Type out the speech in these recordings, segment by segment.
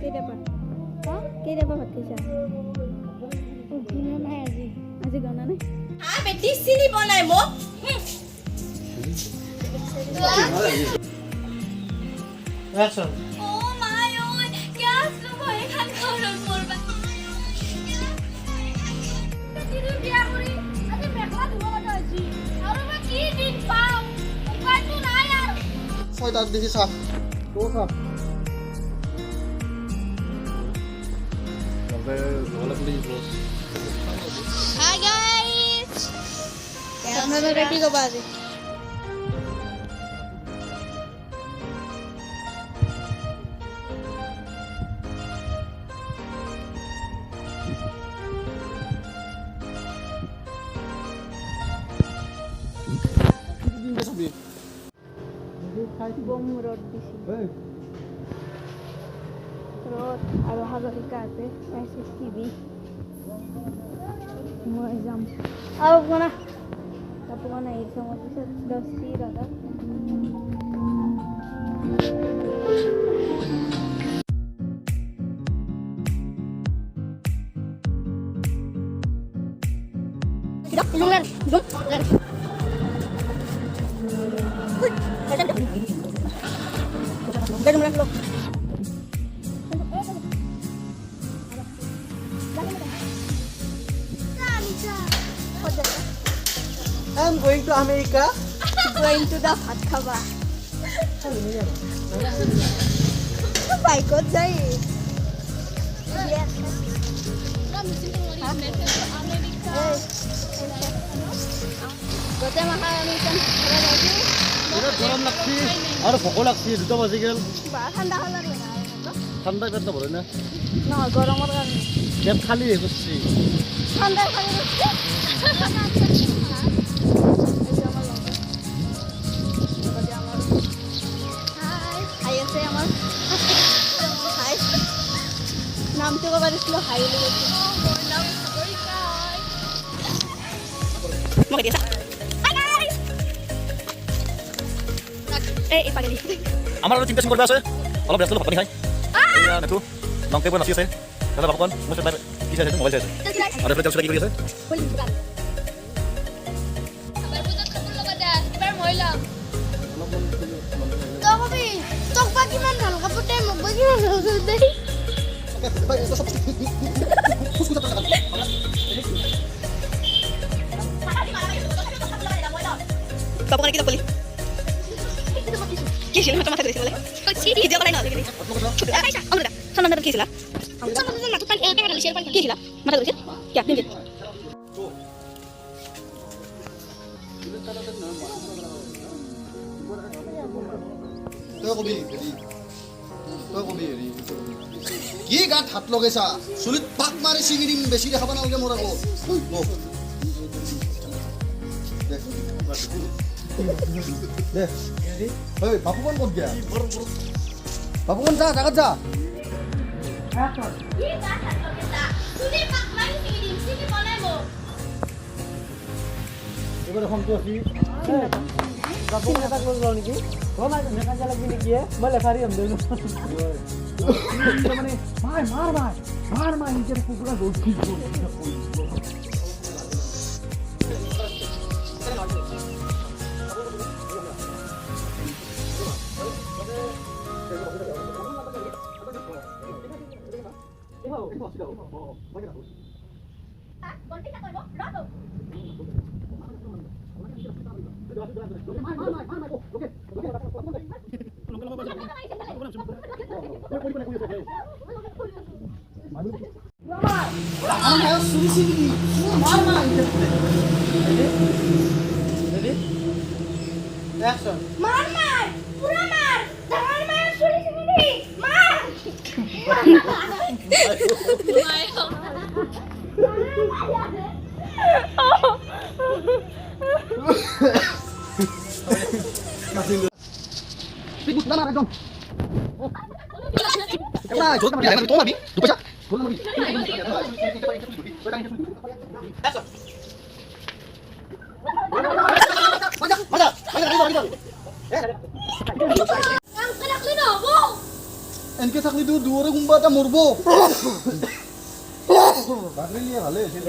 কেইটাপা কেইটাপা ভাত খাইছা নাই আজি আজি গনা নাই বেটি চিনি বনাই মোক Action. ও মাই ওই গ্যাস লোক এখান খরচ করবা দিদি বিয়া করি আজি মেখলা ধুব মত আজি আৰু মই কি দিন পাও উপায়টো নাই আৰ ছয়টাত দেখি চাহ তোৰ চাহ হাই গাইস আপনারা কি কবা আজি বম রোড দিছি রোড আর হাজারিকা আছে এসএস টিভি মই যাম আও কোনা তারপর কোনা এই সময় পিছে 10 টি রাখা Lungan, Ganun lang lo. I'm going to America. Going to the ভাত খাবা বাইকত যাই গোটেই মাহা আমি গৰম লাগছি আৰু ভোক লাগছি 2 বাজি গেল ঠাণ্ডা হল ঠাণ্ডা পেট নভৰে না নহয় গৰমৰ কাৰণে পেট খালি হৈ গৈছি ঠাণ্ডা খালি নামটো কব দিছিলো হাই বুলি আমাৰ আৰু চিন্তা কৰিব আছে অলপ ব্যস্ত ভাত পানী খাই নেটু লং টেবল নাচি আছে দাদা বাপকন মোৰ চাই কি চাইছে মোবাইল চাইছে আৰু এফালে কি কৰি আছে Bapak kita beli. Kisah macam macam tu boleh. Kisah dia kalau nak lagi. Aisyah, kamu dah. Sana nak kisah lah. Sana nak tu kan dia ada share kisah lah. Mana tu kisah? Ya, ni. তই কবি কি গাত হাত লগাইছা চুলিত পাক মাৰি ছিঙি দিম বেছি দেখাব নালাগে মোৰ আকৌ বাপুকন ক'ত গিয়া বাপুকন যা জাগাত যা এবাৰ ফোনটো আছি বাপুকন এটা কৰি লওঁ নেকি মেকাঞ্জা লাগি নেকি মই লেফাৰী হ'ম দে মানে মাৰ নিজের কুকুরা দৌড় Mar, pura mar, jangan main suri sendiri, mar. Ribut mana dong? Kena, jauh kemana? Jangan tolong lagi. Lupa cak. Tolong lagi. এনকে থাকলি তো দুয়ারে কোনবা এটা মরব বাকরি লিয়ে ভালে আছিল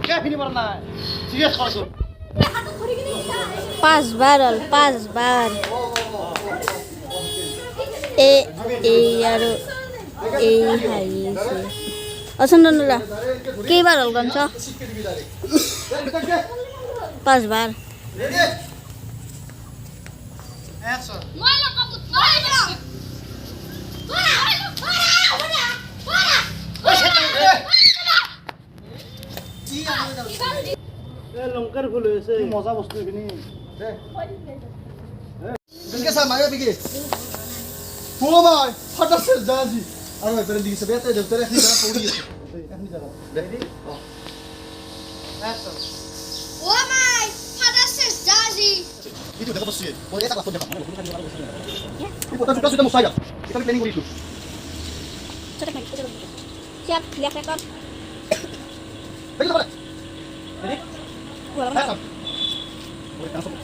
কে ফিনি মারা না সিরিয়াস করছো 5 বার হল 5 বার এই আর এই হাইছে অসন্দনরা কেইবার হল গমছ 5 বার লঙ্কার ফুল হয়েছে মজা বস্তু এখানে এনকে স্যার মায়া বিকে ও ভাই হঠাৎ সে জাজি আর ভাই তোর দিকে সবে তো তোর এখনি জায়গা পড়ি আছে এখনি জায়গা দেখি ও মাই ফাদার সেস জাজি itu dapat sih boleh tak langsung dapat ini foto juga sudah mau saya kita planning itu siap lihat rekor lagi dapat gua boleh langsung